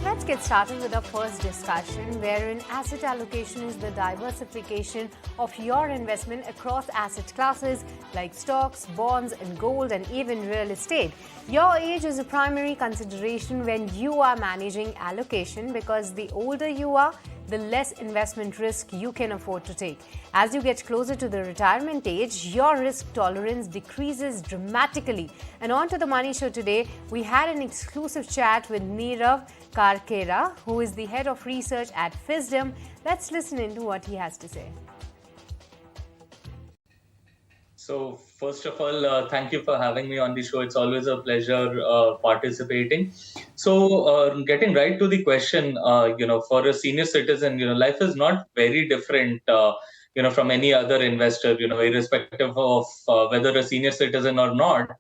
Let's get started with our first discussion, wherein asset allocation is the diversification of your investment across asset classes like stocks, bonds, and gold, and even real estate. Your age is a primary consideration when you are managing allocation because the older you are, the less investment risk you can afford to take. As you get closer to the retirement age, your risk tolerance decreases dramatically. And on to the Money Show today, we had an exclusive chat with Nirav Karkera, who is the head of research at Fisdom. Let's listen into what he has to say. So, first of all, thank you for having me on the show. It's always a pleasure participating. So, getting right to the question, for a senior citizen, life is not very different, from any other investor, irrespective of whether a senior citizen or not,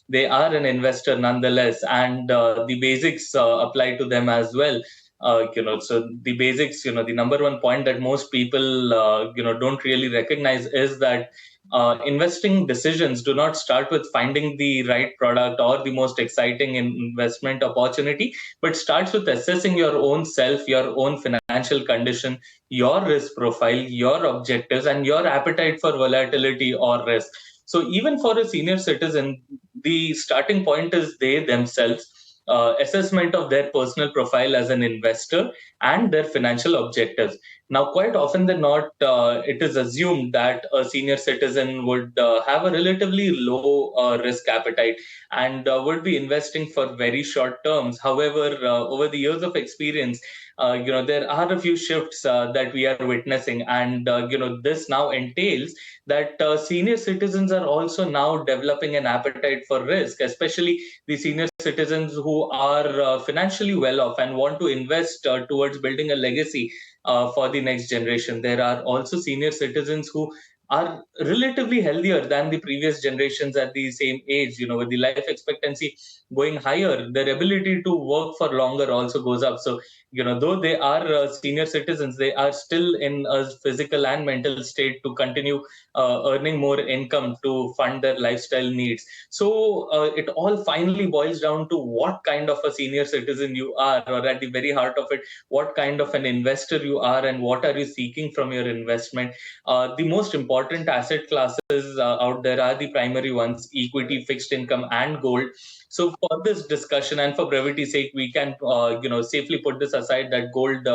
they are an investor nonetheless, and the basics apply to them as well. So the basics, the number one point that most people, don't really recognize is that investing decisions do not start with finding the right product or the most exciting investment opportunity, but starts with assessing your own self, your own financial condition, your risk profile, your objectives, and your appetite for volatility or risk. So even for a senior citizen, the starting point is they themselves. Assessment of their personal profile as an investor and their financial objectives. Now, quite often than not, it is assumed that a senior citizen would have a relatively low risk appetite and would be investing for very short terms. However, over the years of experience, there are a few shifts that we are witnessing, and this now entails that senior citizens are also now developing an appetite for risk, especially the senior citizens who are financially well off and want to invest towards building a legacy for the next generation. There are also senior citizens who are relatively healthier than the previous generations at the same age. With the life expectancy going higher, their ability to work for longer also goes up. So, though they are senior citizens, they are still in a physical and mental state to continue earning more income to fund their lifestyle needs. So it all finally boils down to what kind of a senior citizen you are, or at the very heart of it, what kind of an investor you are, and what are you seeking from your investment. The most important asset classes out there are the primary ones: equity, fixed income, and gold. So for this discussion and for brevity's sake, we can safely put this aside that gold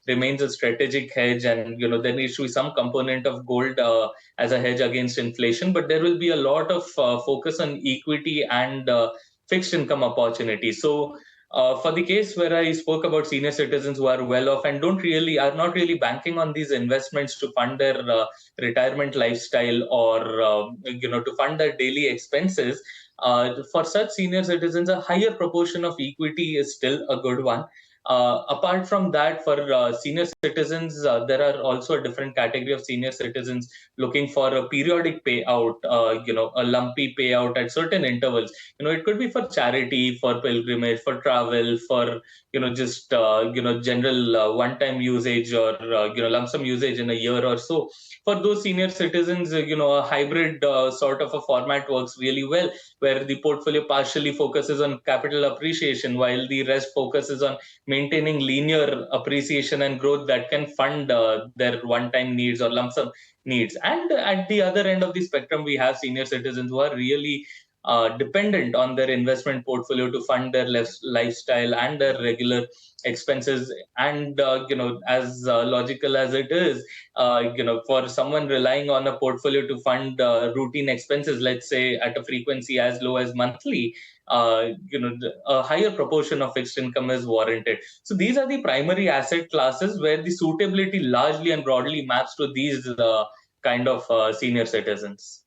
remains a strategic hedge, and there needs to be some component of gold as a hedge against inflation, but there will be a lot of focus on equity and fixed income opportunities. So for the case where I spoke about senior citizens who are well off and are not really banking on these investments to fund their retirement lifestyle, or to fund their daily expenses, for such senior citizens, a higher proportion of equity is still a good one. Apart from that, for senior citizens, there are also a different category of senior citizens looking for a periodic payout, a lumpy payout at certain intervals. It could be for charity, for pilgrimage, for travel, for just general one-time usage, or lump sum usage in a year or so. For those senior citizens, a hybrid sort of a format works really well, where the portfolio partially focuses on capital appreciation while the rest focuses on maintaining linear appreciation and growth that can fund their one-time needs or lump sum needs. And at the other end of the spectrum, we have senior citizens who are really dependent on their investment portfolio to fund their lifestyle and their regular expenses. And as logical as it is, for someone relying on a portfolio to fund routine expenses, let's say at a frequency as low as monthly, a higher proportion of fixed income is warranted. So these are the primary asset classes where the suitability largely and broadly maps to these kind of senior citizens.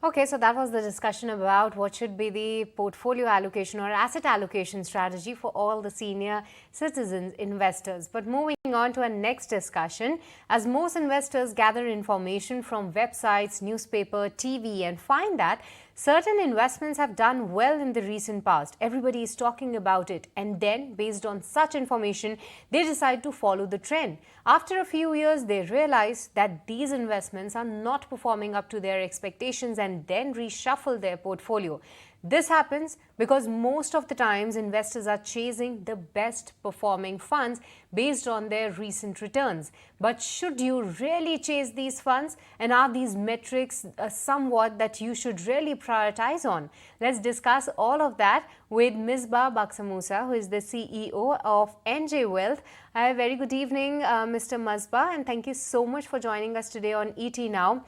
Okay, so that was the discussion about what should be the portfolio allocation or asset allocation strategy for all the senior citizens investors. But moving on to our next discussion, as most investors gather information from websites, newspaper, TV, and find that certain investments have done well in the recent past. Everybody is talking about it, and then based on such information, they decide to follow the trend. After a few years, they realize that these investments are not performing up to their expectations and then reshuffle their portfolio. This happens because most of the times investors are chasing the best performing funds based on their recent returns. But should you really chase these funds, and are these metrics somewhat that you should really prioritize on? Let's discuss all of that with Misbah Baksamusa, who is the CEO of NJ Wealth. A very good evening, Mr. Misbah, and thank you so much for joining us today on ET Now.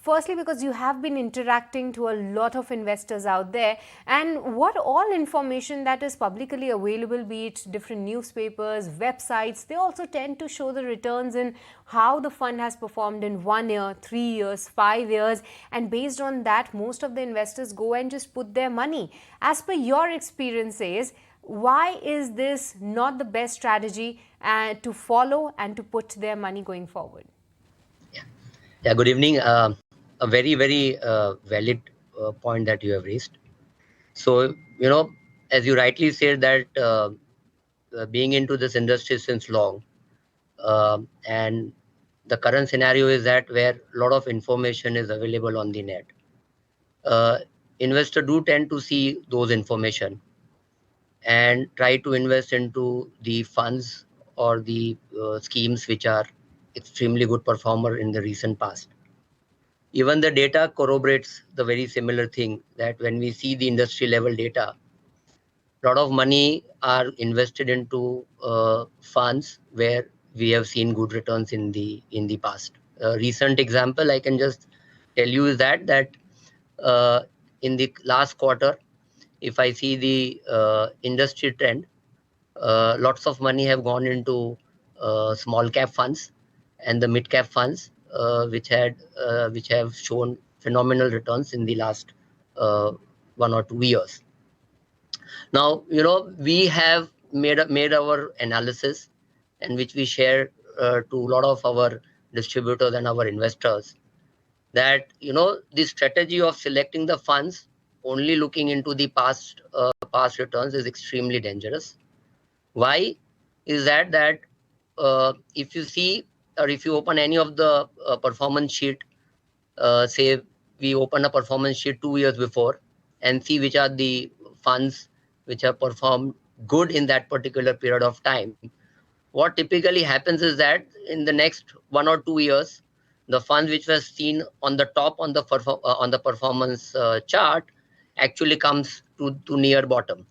Firstly, because you have been interacting to a lot of investors out there, and what all information that is publicly available, be it different newspapers, websites, they also tend to show the returns in how the fund has performed in 1 year, 3 years, 5 years, and based on that, most of the investors go and just put their money. As per your experiences, why is this not the best strategy to follow and to put their money going forward? Yeah, good evening. A very, very valid point that you have raised. So, as you rightly said that being into this industry since long, and the current scenario is that where a lot of information is available on the net. Investors do tend to see those information and try to invest into the funds or the schemes which are extremely good performer in the recent past. Even the data corroborates the very similar thing that when we see the industry level data, a lot of money are invested into funds where we have seen good returns in the past. A recent example I can just tell you is that in the last quarter, if I see the industry trend, lots of money have gone into small cap funds and the mid cap funds, which have shown phenomenal returns in the last 1 or 2 years. Now, we have made our analysis, and which we share to a lot of our distributors and our investors, that the strategy of selecting the funds only looking into the past returns is extremely dangerous. Why is that if you see, or if you open any of the performance sheet, say we open a performance sheet 2 years before and see which are the funds which have performed good in that particular period of time, what typically happens is that in the next 1 or 2 years, the funds which was seen on the top on the performance chart actually comes to near bottom.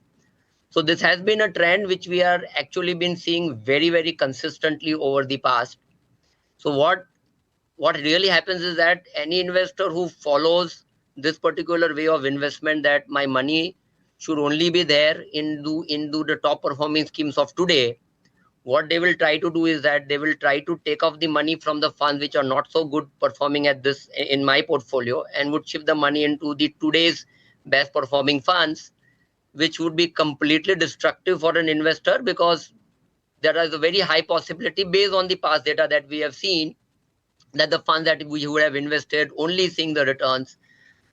So this has been a trend which we are actually been seeing very, very consistently over the past. So what really happens is that any investor who follows this particular way of investment, that my money should only be there into the top performing schemes of today, what they will try to do is that they will try to take off the money from the funds which are not so good performing at this in my portfolio, and would shift the money into the today's best performing funds, which would be completely destructive for an investor, because there is a very high possibility based on the past data that we have seen that the funds that we would have invested only seeing the returns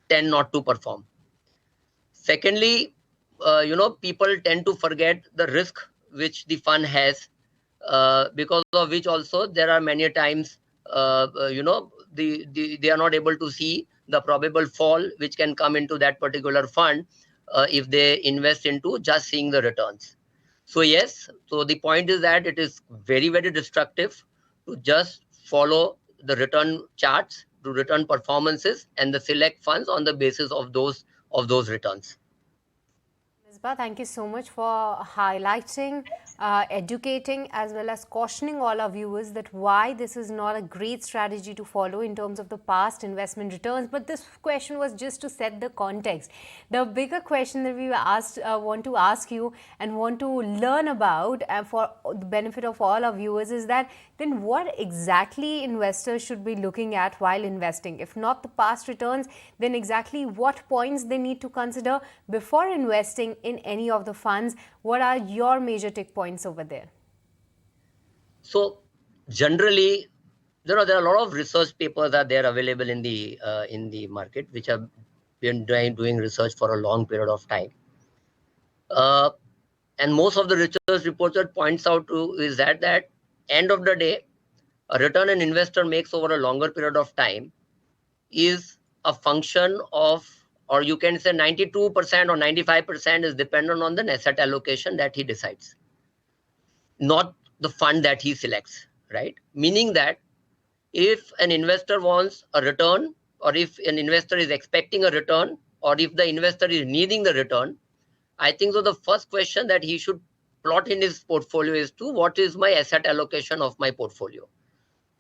tend not to perform. Secondly, people tend to forget the risk which the fund has, because of which also there are many times they are not able to see the probable fall which can come into that particular fund if they invest into just seeing the returns. So yes, so the point is that it is very, very destructive to just follow the return charts, to return performances, and the select funds on the basis of those returns. Misbah, thank you so much for highlighting, educating, as well as cautioning all our viewers that why this is not a great strategy to follow in terms of the past investment returns. But this question was just to set the context. The bigger question that we want to ask you and want to learn about, for the benefit of all our viewers, is that then what exactly investors should be looking at while investing? If not the past returns, then exactly what points they need to consider before investing in any of the funds. What are your major tick points over there? So generally, there are a lot of research papers that are available in the market, which have been doing research for a long period of time. And most of the research reports that points out to is that end of the day, a return an investor makes over a longer period of time is a function of or you can say 92% or 95% is dependent on the asset allocation that he decides, not the fund that he selects, right? Meaning that if an investor wants a return, or if an investor is expecting a return, or if the investor is needing the return, I think so the first question that he should plot in his portfolio is to what is my asset allocation of my portfolio.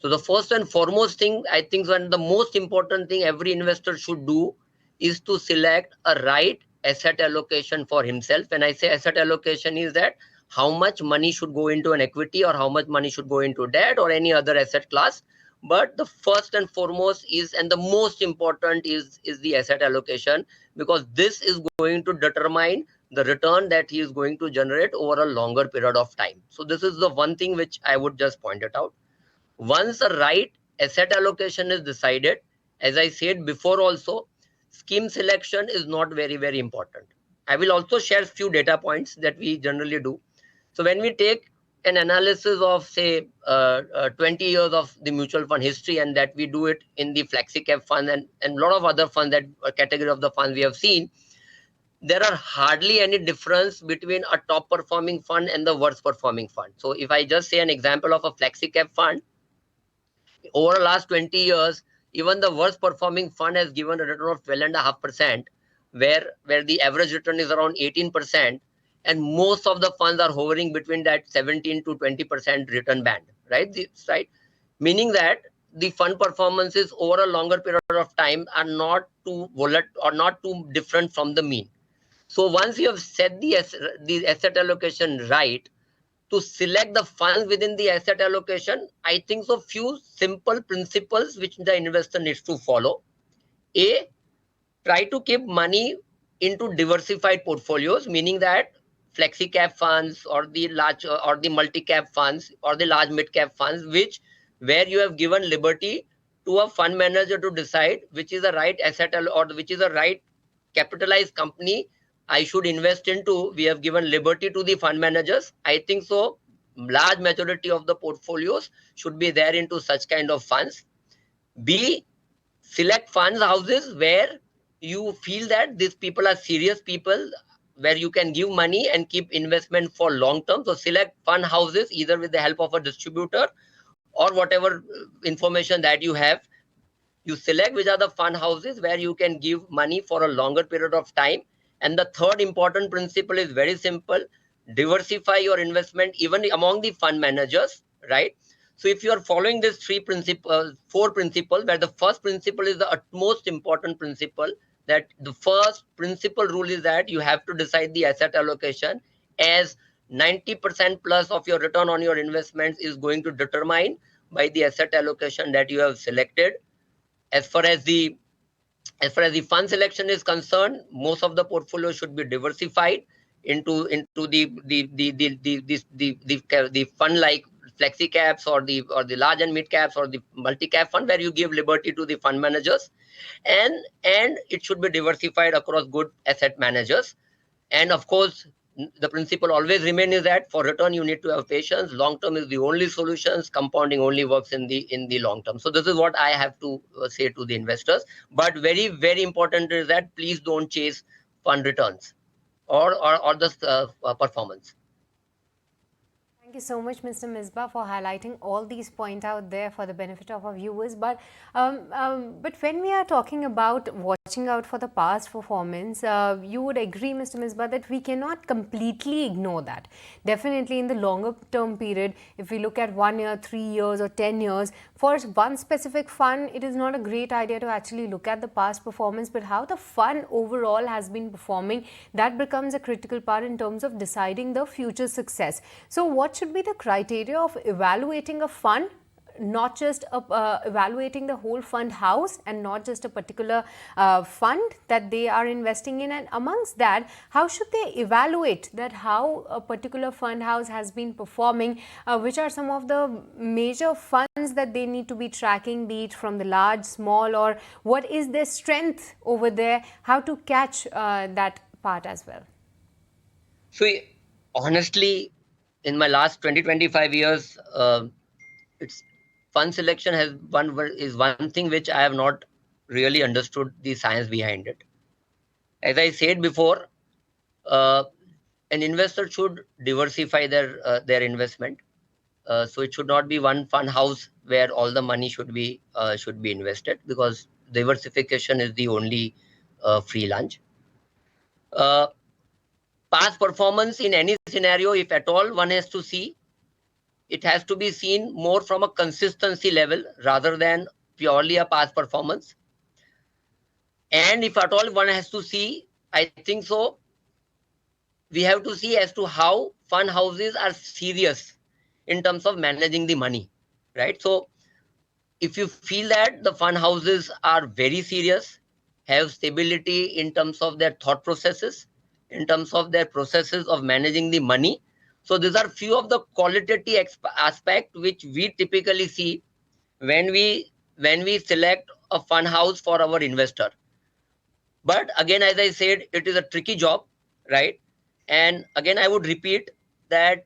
So the first and foremost thing, I think, and the most important thing every investor should do is to select a right asset allocation for himself. When I say asset allocation is that how much money should go into an equity or how much money should go into debt or any other asset class. But the first and foremost is, and the most important is the asset allocation, because this is going to determine the return that he is going to generate over a longer period of time. So this is the one thing which I would just point it out. Once the right asset allocation is decided, as I said before also, scheme selection is not very, very important. I will also share few data points that we generally do. So when we take an analysis of, say, 20 years of the mutual fund history, and that we do it in the flexi cap fund and a lot of other funds, that category of the funds we have seen, there are hardly any difference between a top performing fund and the worst performing fund. So if I just say an example of a flexi cap fund, over the last 20 years, even the worst performing fund has given a return of 12.5%, where the average return is around 18%, and most of the funds are hovering between that 17 to 20% return band, right? Right? Meaning that the fund performances over a longer period of time are not too volatile or not too different from the mean. So once you have set the asset allocation right, to select the funds within the asset allocation, I think so few simple principles which the investor needs to follow. A, try to keep money into diversified portfolios, meaning that flexi cap funds or the large or the multi cap funds or the large mid cap funds, where you have given liberty to a fund manager to decide which is the right asset or which is the right capitalized company I should invest into. We have given liberty to the fund managers. I think so large majority of the portfolios should be there into such kind of funds. B, select funds houses where you feel that these people are serious people, where you can give money and keep investment for long term. So select fund houses either with the help of a distributor or whatever information that you have. You select which are the fund houses where you can give money for a longer period of time. And the third important principle is very simple: diversify your investment even among the fund managers, right? So if you are following these four principles, where the first principle is the utmost important principle, that the first principle rule is that you have to decide the asset allocation, as 90% plus of your return on your investments is going to determine by the asset allocation that you have selected. As far as the fund selection is concerned, most of the portfolio should be diversified into the fund like flexi caps or the large and mid caps or the multi cap fund, where you give liberty to the fund managers, and it should be diversified across good asset managers. And of course, the principle always remains is that for return you need to have patience. Long term is the only solutions. Compounding only works in the long term. So this is what I have to say to the investors. But very, very important is that please don't chase fund returns or the performance. Thank you so much, Mr. Misbah, for highlighting all these points out there for the benefit of our viewers. But when we are talking about watching out for the past performance, you would agree, Mr. Misbah, that we cannot completely ignore that. Definitely in the longer term period, if we look at 1 year, 3 years or 10 years, for one specific fund, it is not a great idea to actually look at the past performance, but how the fund overall has been performing, that becomes a critical part in terms of deciding the future success. So what should be the criteria of evaluating a fund? Not just evaluating the whole fund house and not just a particular fund that they are investing in, and amongst that, how should they evaluate that how a particular fund house has been performing? Which are some of the major funds that they need to be tracking, be it from the large, small, or what is their strength over there? How to catch that part as well? So honestly, in my last 20-25 years, it's fund selection is one thing which I have not really understood the science behind it. As I said before, an investor should diversify their investment. So it should not be one fund house where all the money should be invested, because diversification is the only free lunch. Uh, Past performance in any scenario, if at all one has to see, it has to be seen more from a consistency level rather than purely a past performance. And if at all one has to see, I think so, we have to see as to how fund houses are serious in terms of managing the money, right? So if you feel that the fund houses are very serious, have stability in terms of their thought processes, in terms of their processes of managing the money, so these are few of the qualitative aspect which we typically see when we select a fund house for our investor. But again, as I said, it is a tricky job, right? And again, I would repeat that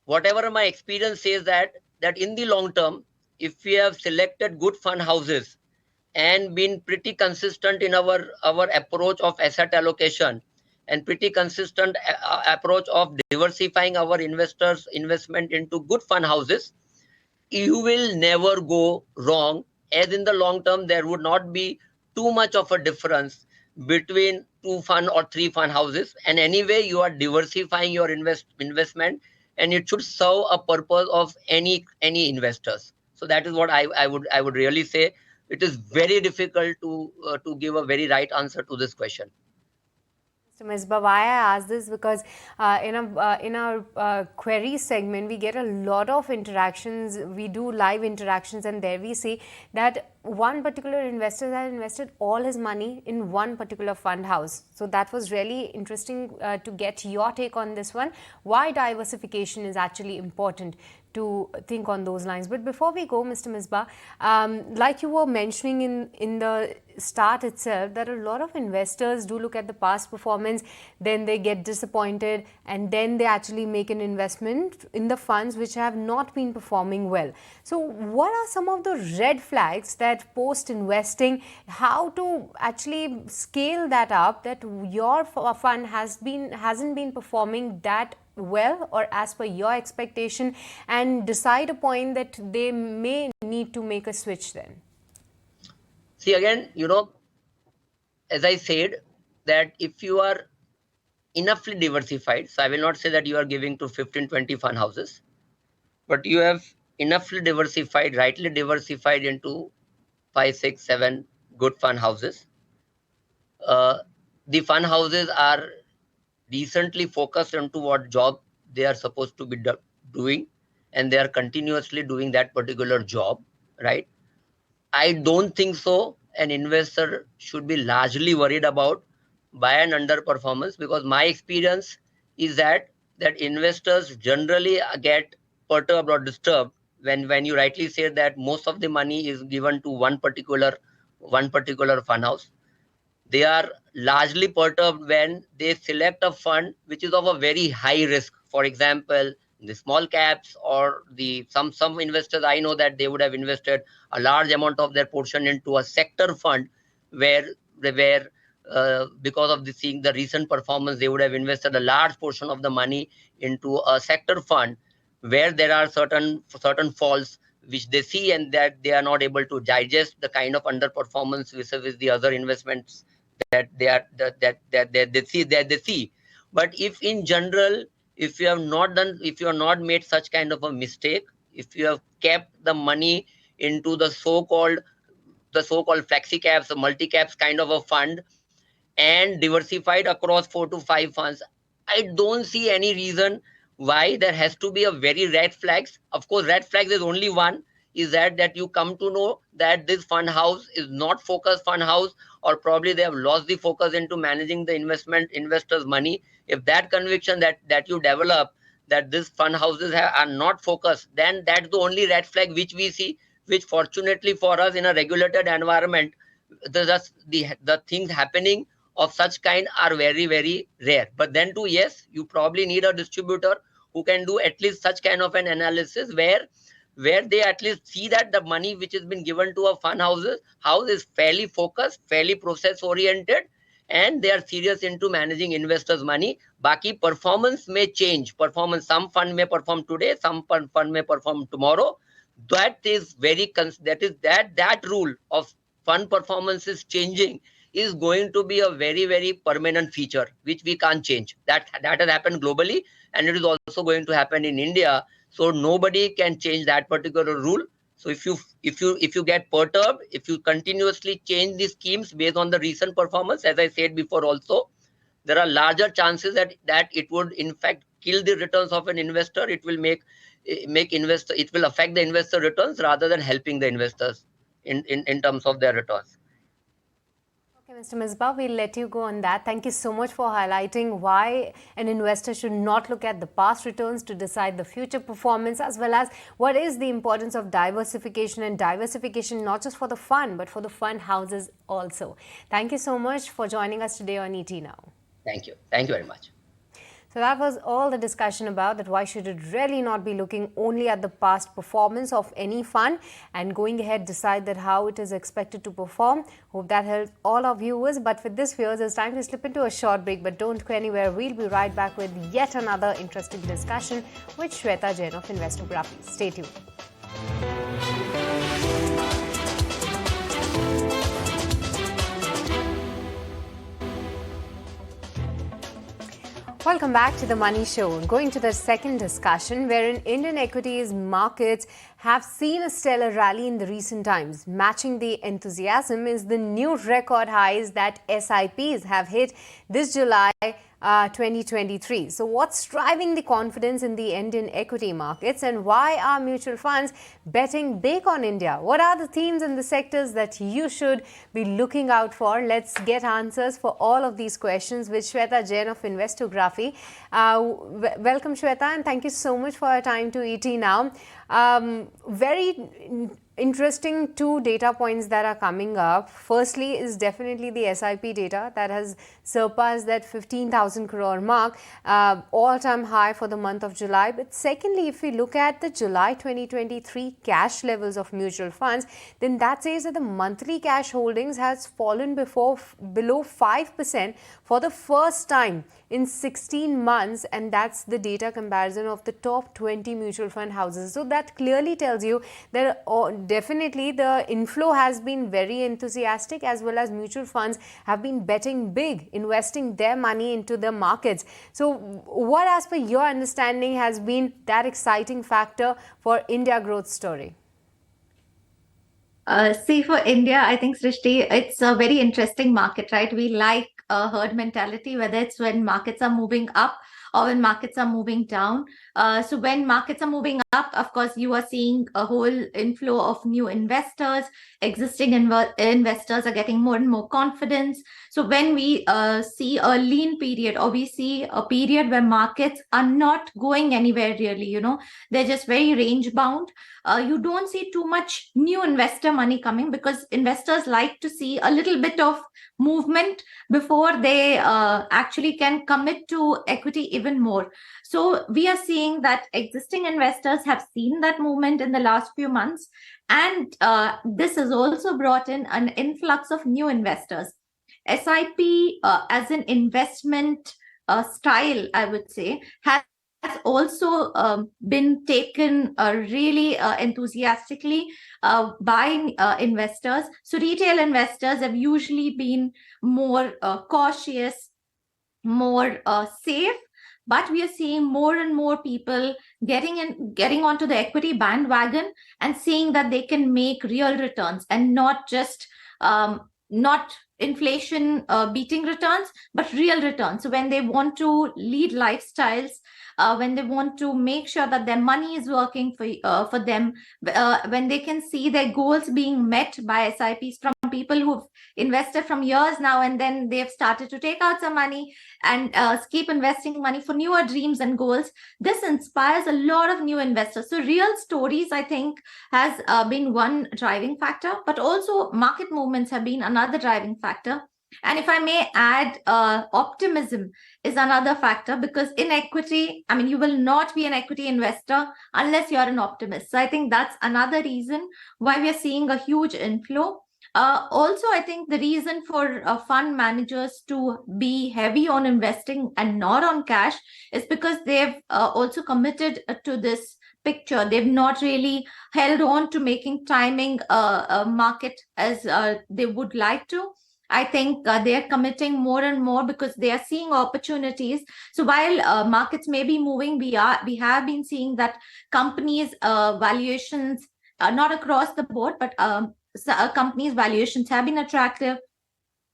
whatever my experience says, that in the long term, if we have selected good fund houses and been pretty consistent in our approach of asset allocation, and pretty consistent approach of diversifying our investors investment into good fund houses, you will never go wrong, as in the long term there would not be too much of a difference between two fund or three fund houses. And anyway, you are diversifying your investment, and it should serve a purpose of any investors. So that is what I would really say. It is very difficult to give a very right answer to this question. Mr. Misbah, why I ask this, because in our query segment we get a lot of interactions. We do live interactions, and there we see that one particular investor has invested all his money in one particular fund house. So that was really interesting to get your take on this one. Why diversification is actually important to think on those lines. But before we go, Mr. Misbah, like you were mentioning in the start itself, that a lot of investors do look at the past performance, then they get disappointed, and then they actually make an investment in the funds which have not been performing well. So what are some of the red flags that post investing, how to actually scale that up, that your fund hasn't been performing that well or as per your expectation, and decide a point that they may need to make a switch then? See, again, as I said, that if you are enoughly diversified, so I will not say that you are giving to 15, 20 fund houses, but you have enoughly diversified, rightly diversified into 5, 6, 7 good fund houses. The fund houses are decently focused into what job they are supposed to be doing, and they are continuously doing that particular job, right? I don't think so an investor should be largely worried about by an underperformance, because my experience is that investors generally get perturbed or disturbed when you rightly say that most of the money is given to one particular fund house. They are largely perturbed when they select a fund which is of a very high risk. For example, the small caps, or the some investors I know that they would have invested a large amount of their portion into a sector fund, where because of seeing the recent performance, they would have invested a large portion of the money into a sector fund where there are certain falls which they see, and that they are not able to digest the kind of underperformance vis-a-vis the other investments that they see. But if in general, if you have not made such kind of a mistake, if you have kept the money into the so called flexi caps, the multi caps kind of a fund, and diversified across 4 to 5 funds, I don't see any reason why there has to be a very red flags. Of course, red flags is only one, is that you come to know that this fund house is not focused fund house, or probably they have lost the focus into managing the investors money. If that conviction that you develop, that these fund houses are not focused, then that's the only red flag which we see, which fortunately for us in a regulated environment, the things happening of such kind are very, very rare. But then too, yes, you probably need a distributor who can do at least such kind of an analysis, where they at least see that the money which has been given to a fund house is fairly focused, fairly process oriented, and they are serious into managing investors' money. Baki performance may change. Some fund may perform today, some fund may perform tomorrow. That is that rule of fund performance is changing is going to be a very, very permanent feature which we can't change. That has happened globally, and it is also going to happen in India. So nobody can change that particular rule. So if you get perturbed, if you continuously change the schemes based on the recent performance, as I said before also, there are larger chances that it would in fact kill the returns of an investor. It will it will affect the investor returns rather than helping the investors in terms of their returns. Okay, Mr. Misbah, we'll let you go on that. Thank you so much for highlighting why an investor should not look at the past returns to decide the future performance, as well as what is the importance of diversification, and diversification not just for the fund, but for the fund houses also. Thank you so much for joining us today on ET Now. Thank you. Thank you very much. So that was all the discussion about that. Why should it really not be looking only at the past performance of any fund and going ahead decide that how it is expected to perform. Hope that helped all our viewers. But for this, viewers, it's time to slip into a short break. But don't go anywhere. We'll be right back with yet another interesting discussion with Shweta Jain of Investography. Stay tuned. Welcome back to the Money Show. Going to the second discussion, wherein Indian equities markets have seen a stellar rally in the recent times. Matching the enthusiasm is the new record highs that SIPs have hit this July 2023. So what's driving the confidence in the Indian equity markets, and why are mutual funds betting big on India? What are the themes and the sectors that you should be looking out for? Let's get answers for all of these questions with Shweta Jain of Investography. Welcome, Shweta, and thank you so much for your time to ET Now. Very interesting two data points that are coming up. Firstly is definitely the SIP data that has surpassed that 15,000 crore mark, all-time high for the month of July. But secondly, if we look at the July 2023 cash levels of mutual funds, then that says that the monthly cash holdings has fallen below 5% for the first time in 16 months, and that's the data comparison of the top 20 mutual fund houses. So that clearly tells you that definitely the inflow has been very enthusiastic, as well as mutual funds have been betting big, investing their money into the markets. So what, as per your understanding, has been that exciting factor for India growth story? See, for India, I think, Srishti, it's a very interesting market, right? We like herd mentality, whether it's when markets are moving up or when markets are moving down. So when markets are moving up, of course, you are seeing a whole inflow of new investors. Existing investors are getting more and more confidence. So when we see a lean period, or we see a period where markets are not going anywhere really, they're just very range bound. You don't see too much new investor money coming, because investors like to see a little bit of movement before they actually can commit to equity even more. So we are seeing that existing investors have seen that movement in the last few months, and this has also brought in an influx of new investors. SIP as an investment style, I would say, has also been taken really enthusiastically by investors. So retail investors have usually been more cautious, more safe, but we are seeing more and more people getting onto the equity bandwagon and seeing that they can make real returns, and not just not inflation beating returns, but real returns. So when they want to lead lifestyles, when they want to make sure that their money is working for them, when they can see their goals being met by SIPs from people who've invested from years now, and then they've started to take out some money and keep investing money for newer dreams and goals, this inspires a lot of new investors. So real stories, I think, has been one driving factor, but also market movements have been another driving factor. And if I may add, optimism is another factor, because in equity, I mean, you will not be an equity investor unless you're an optimist. So I think that's another reason why we are seeing a huge inflow. Also, I think the reason for fund managers to be heavy on investing and not on cash is because they've also committed to this picture. They've not really held on to making timing a market as they would like to. I think they are committing more and more because they are seeing opportunities. So while markets may be moving, we have been seeing that companies' valuations, not across the board, but companies' valuations have been attractive.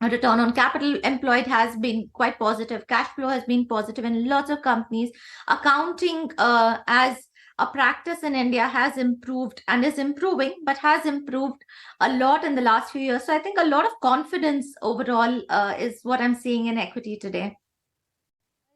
Return on capital employed has been quite positive. Cash flow has been positive in lots of companies. Accounting as a practice in India has improved and is improving, but has improved a lot in the last few years. So I think a lot of confidence overall is what I'm seeing in equity today.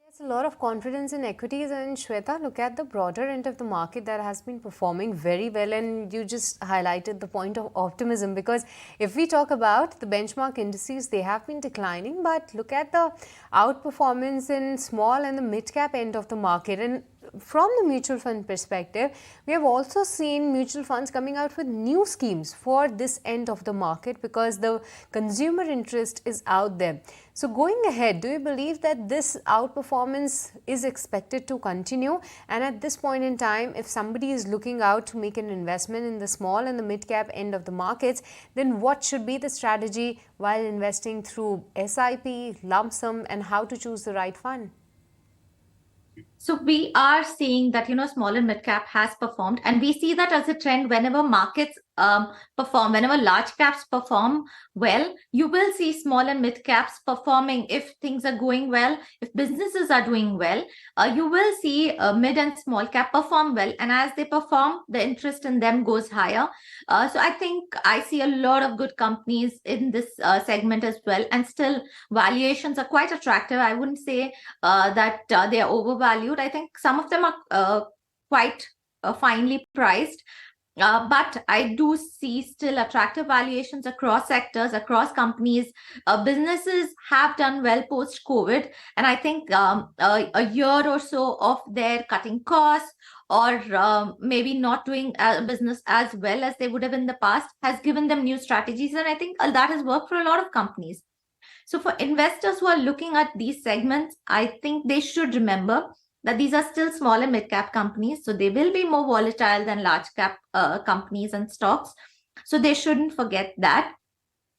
There's a lot of confidence in equities, and Shweta, look at the broader end of the market that has been performing very well, and you just highlighted the point of optimism, because if we talk about the benchmark indices, they have been declining, but look at the outperformance in small and the mid-cap end of the market. And from the mutual fund perspective, we have also seen mutual funds coming out with new schemes for this end of the market because the consumer interest is out there. So going ahead, do you believe that this outperformance is expected to continue? And at this point in time, if somebody is looking out to make an investment in the small and the mid-cap end of the markets, then what should be the strategy while investing through SIP, lump sum, and how to choose the right fund? So we are seeing that, small and mid cap has performed, and we see that as a trend whenever markets perform, whenever large caps perform well, you will see small and mid caps performing. If things are going well, if businesses are doing well, you will see mid and small cap perform well. And as they perform, the interest in them goes higher. So I think I see a lot of good companies in this segment as well. And still, valuations are quite attractive. I wouldn't say that they are overvalued. I think some of them are quite finely priced. But I do see still attractive valuations across sectors, across companies. Businesses have done well post-COVID. And I think a year or so of their cutting costs or maybe not doing business as well as they would have in the past has given them new strategies. And I think that has worked for a lot of companies. So for investors who are looking at these segments, I think they should remember that these are still small and mid-cap companies, so they will be more volatile than large-cap companies and stocks. So they shouldn't forget that.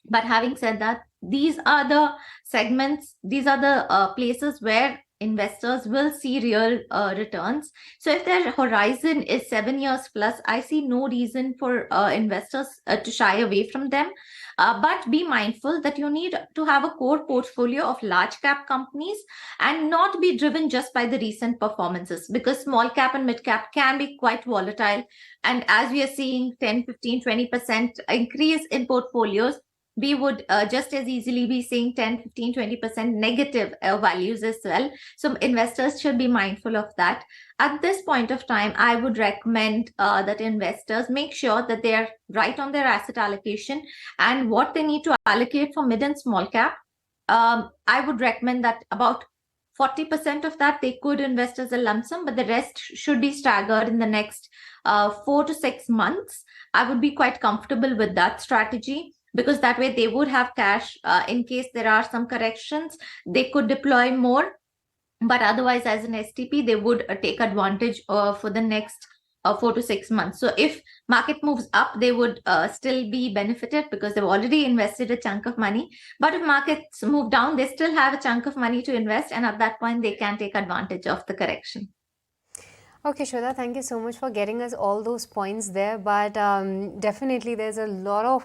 But having said that, these are the segments, these are the places where investors will see real returns. So if their horizon is 7 years plus, I see no reason for investors to shy away from them. But be mindful that you need to have a core portfolio of large cap companies and not be driven just by the recent performances, because small cap and mid cap can be quite volatile. And as we are seeing 10, 15, 20% increase in portfolios, we would just as easily be seeing 10, 15, 20% negative values as well. So investors should be mindful of that. At this point of time, I would recommend that investors make sure that they are right on their asset allocation and what they need to allocate for mid and small cap. I would recommend that about 40% of that they could invest as a lump sum, but the rest should be staggered in the next 4 to 6 months. I would be quite comfortable with that strategy, because that way they would have cash in case there are some corrections. They could deploy more, but otherwise as an STP, they would take advantage for the next 4 to 6 months. So if market moves up, they would still be benefited because they've already invested a chunk of money. But if markets move down, they still have a chunk of money to invest, and at that point, they can take advantage of the correction. Okay, Shweta, thank you so much for getting us all those points there. But definitely there's a lot of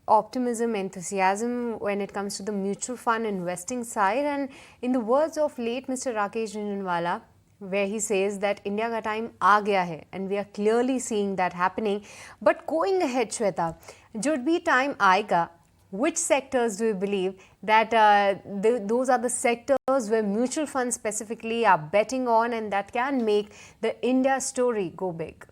optimism, enthusiasm when it comes to the mutual fund investing side. And in the words of late Mr. Rakesh Jhunjhunwala, where he says that India ka time aa gaya hai, and we are clearly seeing that happening. But going ahead, Shweta, jod bhi time aayega, which sectors do you believe that those are the sectors where mutual funds specifically are betting on and that can make the India story go big?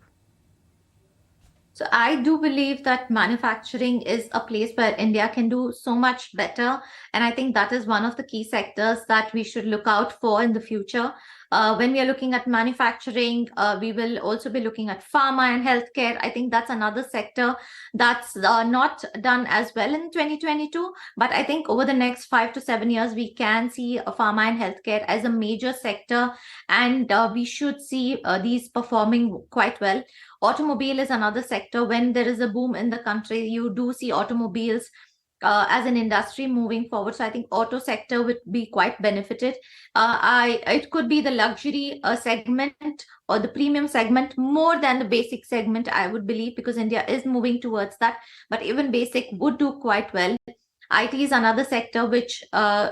So I do believe that manufacturing is a place where India can do so much better. And I think that is one of the key sectors that we should look out for in the future. When we are looking at manufacturing, we will also be looking at pharma and healthcare. I think that's another sector that's not done as well in 2022. But I think over the next 5 to 7 years, we can see pharma and healthcare as a major sector. And we should see these performing quite well. Automobile is another sector. When there is a boom in the country, you do see automobiles as an industry moving forward. So I think auto sector would be quite benefited. It could be the luxury segment or the premium segment more than the basic segment, I would believe, because India is moving towards that. But even basic would do quite well. IT is another sector which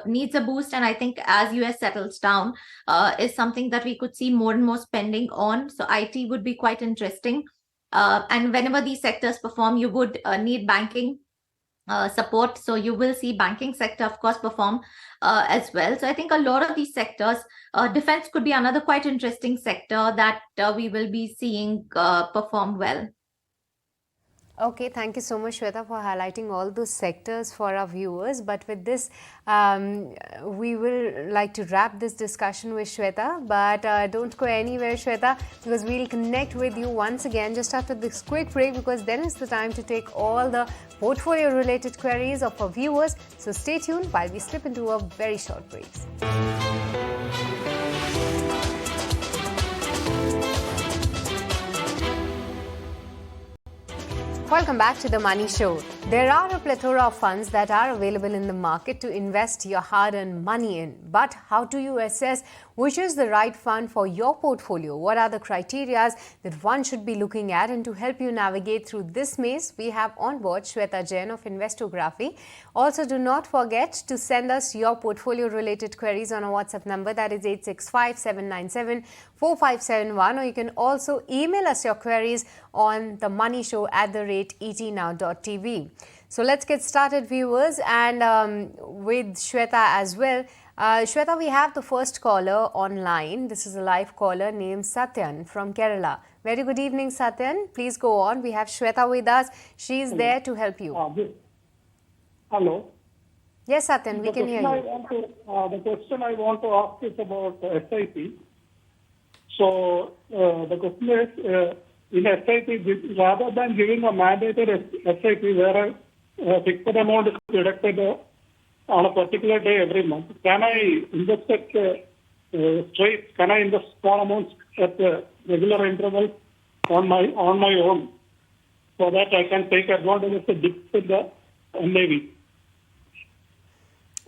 needs a boost, and I think as US settles down, is something that we could see more and more spending on. So IT would be quite interesting. And whenever these sectors perform, you would need banking support. So you will see banking sector, of course, perform as well. So I think a lot of these sectors, defense could be another quite interesting sector that we will be seeing perform well. Okay, thank you so much, Shweta, for highlighting all those sectors for our viewers. But with this, we will like to wrap this discussion with Shweta. But don't go anywhere, Shweta, because we'll connect with you once again just after this quick break, because then is the time to take all the portfolio-related queries of our viewers. So stay tuned while we slip into a very short break. Welcome back to The Money Show. There are a plethora of funds that are available in the market to invest your hard-earned money in. But how do you assess which is the right fund for your portfolio? What are the criteria that one should be looking at? And to help you navigate through this maze, we have on board Shweta Jain of Investography. Also, do not forget to send us your portfolio-related queries on our WhatsApp number, that is 865-797-4571, or you can also email us your queries on themoneyshow@etnow.tv. So let's get started, viewers, and with Shweta as well. Shweta, we have the first caller online. This is a live caller named Satyan from Kerala. Very good evening, Satyan. Please go on. We have Shweta with us. She is there to help you. Hello. Yes, Satyan, we can hear you. The question I want to ask is about SIP. So the question is, in SIP, rather than giving a mandated SIP where a fixed amount is deducted on a particular day every month, can I invest at straight? Can I invest small amounts at regular intervals on my own, so that I can take advantage of the dips in the NAV?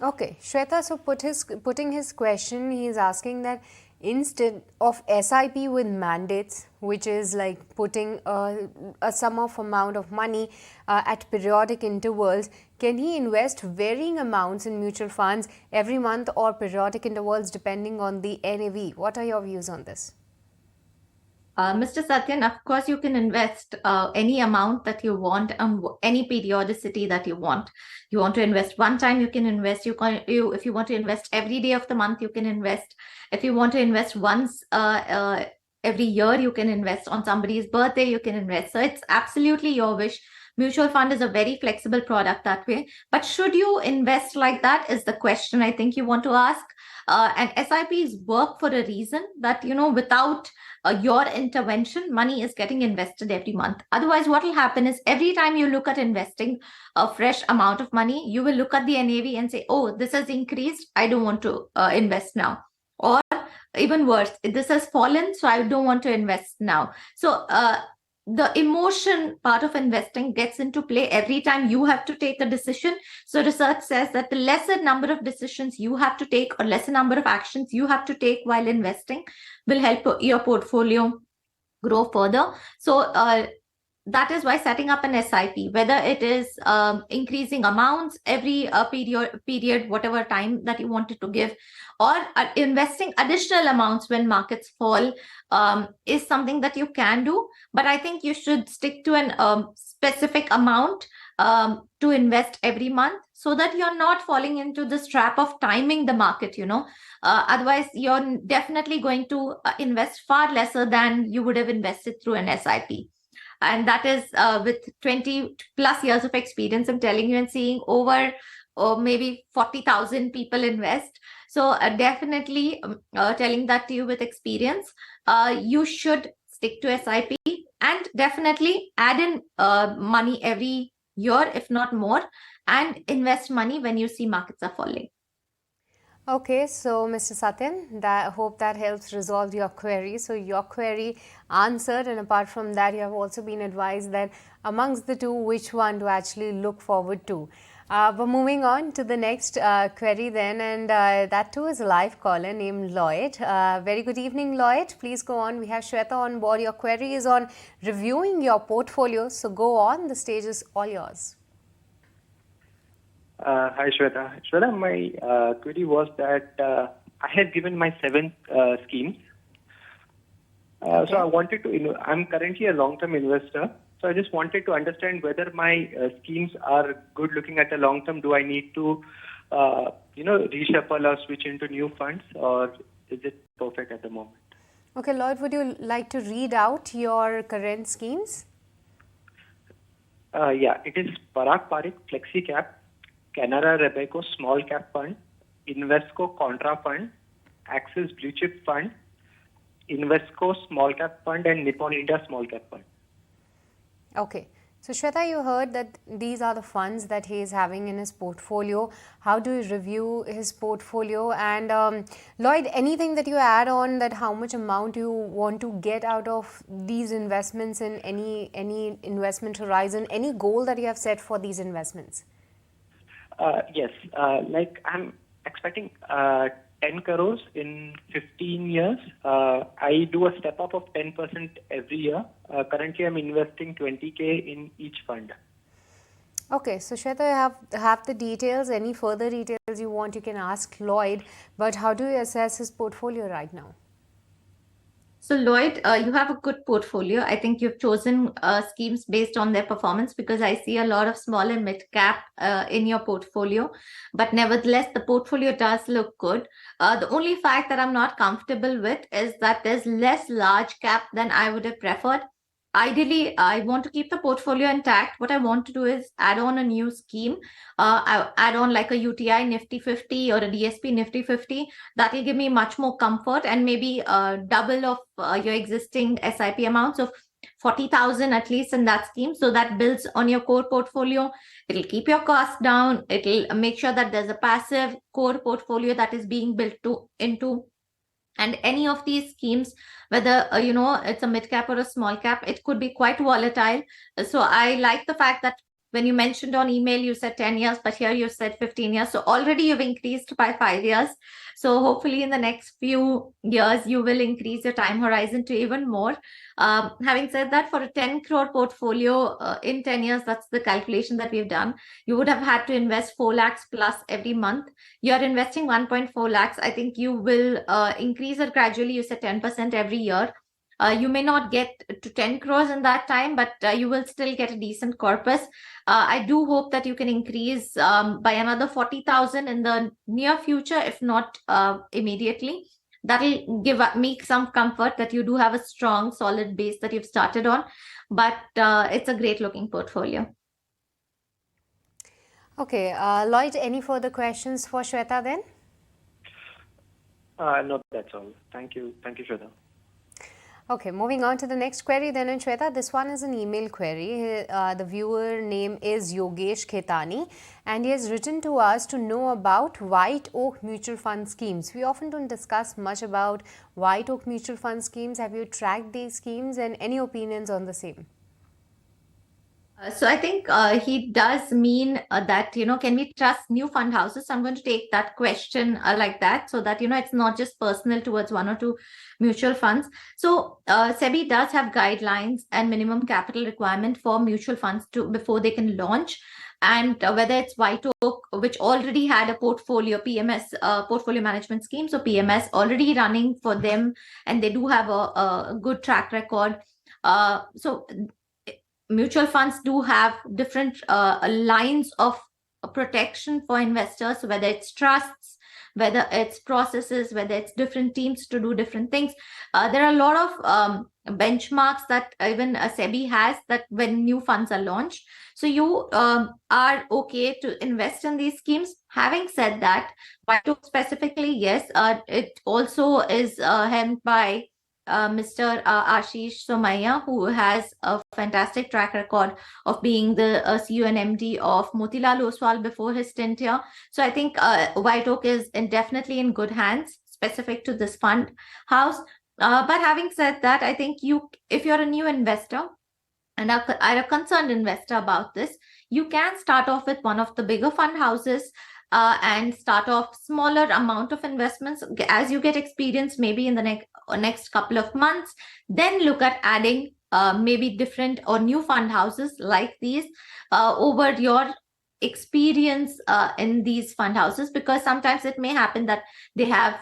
Okay, Shweta, so putting his question, he is asking that instead of SIP with mandates, which is like putting a sum of amount of money at periodic intervals, can he invest varying amounts in mutual funds every month or periodic intervals depending on the NAV? What are your views on this? Mr. Satyan, of course, you can invest any amount that you want and any periodicity that you want. You want to invest one time, you can invest. If you want to invest every day of the month, you can invest. If you want to invest once every year, you can invest. On somebody's birthday, you can invest. So it's absolutely your wish. Mutual fund is a very flexible product that way. But should you invest like that is the question I think you want to ask. And SIPs work for a reason that, without your intervention, money is getting invested every month. Otherwise, what will happen is every time you look at investing a fresh amount of money, you will look at the NAV and say, oh, this has increased. I don't want to invest now. Or even worse, this has fallen, so I don't want to invest now. So the emotion part of investing gets into play every time you have to take a decision. So research says that the lesser number of decisions you have to take or lesser number of actions you have to take while investing will help your portfolio grow further. So that is why setting up an SIP, whether it is increasing amounts every period, whatever time that you wanted to give, or investing additional amounts when markets fall, is something that you can do. But I think you should stick to an specific amount to invest every month, so that you're not falling into this trap of timing the market, otherwise you're definitely going to invest far lesser than you would have invested through an SIP. And that is with 20 plus years of experience, I'm telling you, and seeing over or maybe 40,000 people invest. So definitely telling that to you with experience, you should stick to SIP and definitely add in money every year, if not more, and invest money when you see markets are falling. Okay, so Mr. Satyan, hope that helps resolve your query. So your query answered, and apart from that, you have also been advised that amongst the two, which one to actually look forward to. But moving on to the next query then, and that too is a live caller named Lloyd. Very good evening, Lloyd. Please go on. We have Shweta on board. Your query is on reviewing your portfolio. So go on. The stage is all yours. Hi, Shweta. Shweta, my query was that I had given my 7 schemes. Okay. So I wanted to, I'm currently a long-term investor. So I just wanted to understand whether my schemes are good looking at the long term. Do I need to, reshuffle or switch into new funds, or is it perfect at the moment? Okay, Lloyd, would you like to read out your current schemes? Yeah, it is Parag Parikh Flexi Cap, Canara Robeco Small Cap Fund, Invesco Contra Fund, Axis Blue Chip Fund, Invesco Small Cap Fund, and Nippon India Small Cap Fund. Okay. So Shweta, you heard that these are the funds that he is having in his portfolio. How do you review his portfolio? And Lloyd, anything that you add on that how much amount you want to get out of these investments in any investment horizon, any goal that you have set for these investments? Yes, like I'm expecting 10 crores in 15 years. I do a step up of 10% every year. Currently, I'm investing 20K in each fund. Okay, so Shweta, you have the details. Any further details you want, you can ask Lloyd. But how do you assess his portfolio right now? So Lloyd, you have a good portfolio. I think you've chosen schemes based on their performance, because I see a lot of small and mid cap in your portfolio. But nevertheless, the portfolio does look good. The only fact that I'm not comfortable with is that there's less large cap than I would have preferred. Ideally, I want to keep the portfolio intact. What I want to do is add on a new scheme. I add on like a UTI Nifty 50 or a DSP Nifty 50. That will give me much more comfort, and maybe double of your existing SIP amounts of 40,000 at least in that scheme. So that builds on your core portfolio. It'll keep your costs down. It'll make sure that there's a passive core portfolio that is being built into. And any of these schemes, whether it's a mid cap or a small cap, it could be quite volatile. So I like the fact that when you mentioned on email, you said 10 years, but here you said 15 years. So already you've increased by 5 years. So hopefully in the next few years, you will increase your time horizon to even more. Having said that, for a 10 crore portfolio in 10 years, that's the calculation that we've done. You would have had to invest 4 lakhs plus every month. You're investing 1.4 lakhs. I think you will increase it gradually. You said 10% every year. You may not get to 10 crores in that time, but you will still get a decent corpus. I do hope that you can increase by another 40,000 in the near future, if not immediately. That'll give me some comfort that you do have a strong, solid base that you've started on. But it's a great looking portfolio. Okay, Lloyd, any further questions for Shweta then? No, that's all. Thank you. Thank you, Shweta. Okay, moving on to the next query then, and Shweta, this one is an email query. The viewer name is Yogesh Khetani, and he has written to us to know about White Oak mutual fund schemes. We often don't discuss much about White Oak mutual fund schemes. Have you tracked these schemes, and any opinions on the same? So I think he does mean that, can we trust new fund houses? I'm going to take that question like that, so that, it's not just personal towards one or two mutual funds. So SEBI does have guidelines and minimum capital requirement for mutual funds before they can launch. And whether it's White Oak, which already had a portfolio, PMS, portfolio management scheme, so PMS already running for them, and they do have a good track record. So mutual funds do have different lines of protection for investors, whether it's trusts, whether it's processes, whether it's different teams to do different things. There are a lot of benchmarks that even SEBI has, that when new funds are launched. So you are okay to invest in these schemes. Having said that, White Oak specifically, yes, it also is hemmed by Mr. Ashish Somaiya, who has a fantastic track record of being the CEO and MD of Motilal Oswal before his stint here. So I think White Oak is definitely in good hands, specific to this fund house. But having said that, I think if you're a new investor and are a concerned investor about this, you can start off with one of the bigger fund houses and start off smaller amount of investments. As you get experience, maybe in the next couple of months, then look at adding maybe different or new fund houses like these over your experience in these fund houses, because sometimes it may happen that they have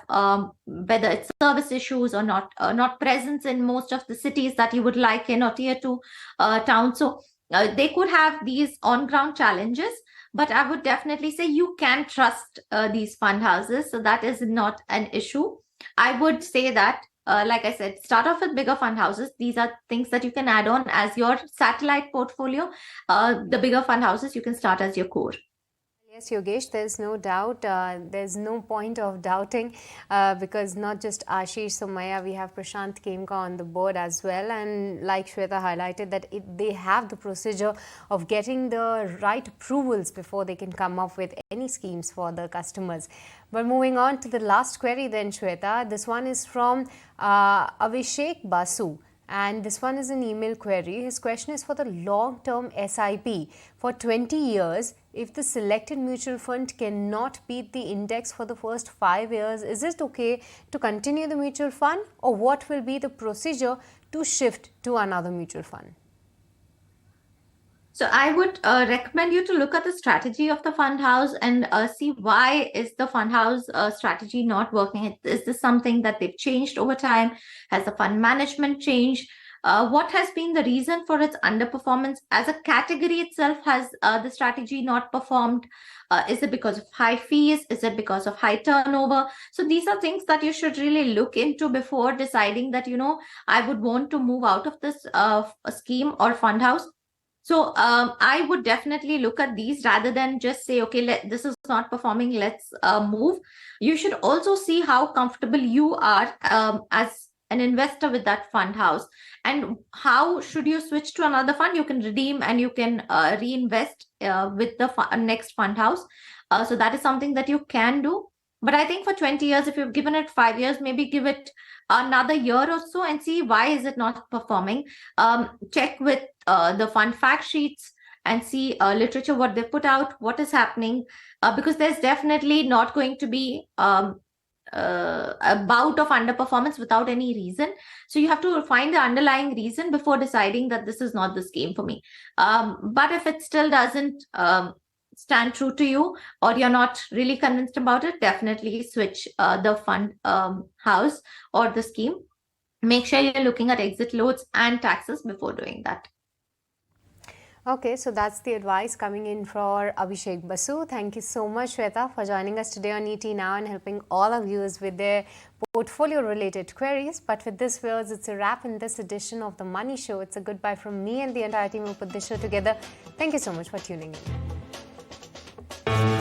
whether it's service issues or not presence in most of the cities that you would like in, or tier 2 towns. So they could have these on ground challenges, but I would definitely say you can trust these fund houses, so that is not an issue. I would say that like I said, start off with bigger fund houses. These are things that you can add on as your satellite portfolio. The bigger fund houses you can start as your core. Yes, Yogesh, there's no doubt. There's no point of doubting because not just Ashish Somaiya, we have Prashant Khemka on the board as well. And like Shweta highlighted, that they have the procedure of getting the right approvals before they can come up with any schemes for the customers. But moving on to the last query then, Shweta, this one is from Abhishek Basu. And this one is an email query. His question is for the long-term SIP. For 20 years, if the selected mutual fund cannot beat the index for the first 5 years, is it okay to continue the mutual fund, or what will be the procedure to shift to another mutual fund? So I would recommend you to look at the strategy of the fund house and see why is the fund house strategy not working. Is this something that they've changed over time? Has the fund management changed? What has been the reason for its underperformance? As a category itself, has the strategy not performed? Is it because of high fees? Is it because of high turnover? So these are things that you should really look into before deciding that, I would want to move out of this scheme or fund house. So I would definitely look at these rather than just say, okay, this is not performing, let's move. You should also see how comfortable you are as an investor with that fund house, and how should you switch to another fund. You can redeem and you can reinvest with the next fund house. So that is something that you can do. But I think for 20 years, if you've given it 5 years, maybe give it another year or so and see why is it not performing. Check with the fund fact sheets and see literature, what they put out, what is happening, because there's definitely not going to be a bout of underperformance without any reason. So you have to find the underlying reason before deciding that this is not the scheme for me. But if it still doesn't stand true to you, or you're not really convinced about it, definitely switch the fund house or the scheme. Make sure you're looking at exit loads and taxes before doing that. Okay, so that's the advice coming in for Abhishek Basu. Thank you so much, Shweta, for joining us today on ET Now and helping all our viewers with their portfolio-related queries. But with this, viewers, it's a wrap in this edition of The Money Show. It's a goodbye from me and the entire team who put this show together. Thank you so much for tuning in.